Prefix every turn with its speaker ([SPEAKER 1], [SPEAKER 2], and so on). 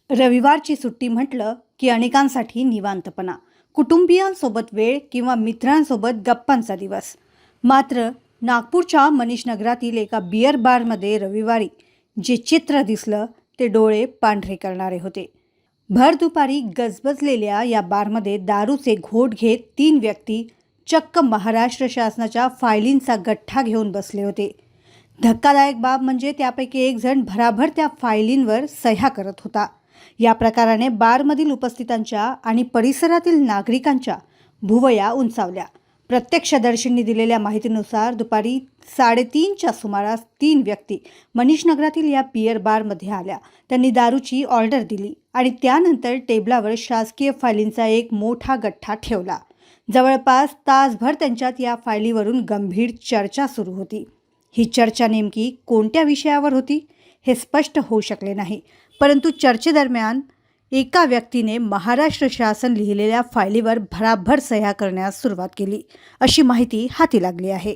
[SPEAKER 1] रविवारची सुट्टी म्हटलं की अनेकांसाठी निवांतपणा, कुटुंबियांसोबत वेळ किंवा मित्रांसोबत गप्पांचा दिवस. मात्र नागपूरच्या मनीष नगरातील एका बिअर बारमध्ये रविवारी जे चित्र दिसलं ते डोळे पांढरे करणारे होते. भर दुपारी गजबजलेल्या या बारमध्ये दारूचे घोट घेत 3 व्यक्ती चक्क महाराष्ट्र शासनाच्या फायलींचा गठ्ठा घेऊन बसले होते. धक्कादायक बाब म्हणजे त्यापैकी एक जण भराभर त्या फायलींवर सह्या करत होता. या प्रकाराने बारमधील उपस्थितांच्या आणि परिसरातील नागरिकांच्या भुवया उंचावल्या. प्रत्यक्षदर्शींनी दिलेल्या माहितीनुसार दुपारी 3:30च्या सुमारास 3 व्यक्ती मनीष नगरातील या बिअर बारमध्ये आल्या. त्यांनी दारूची ऑर्डर दिली आणि त्यानंतर टेबलावर शासकीय फायलींचा एक मोठा गठ्ठा ठेवला. जवळपास तासभर त्यांच्यात या फायलीवरून गंभीर चर्चा सुरू होती. ही चर्चा नेमकी कोणत्या विषयावर होती हे स्पष्ट होऊ शकले नाही, परंतु चर्चेदरम्यान एका व्यक्तीने महाराष्ट्र शासन लिहिलेल्या फायलीवर भराभर सह्या करण्यास सुरुवात केली, अशी माहिती हाती लागली आहे.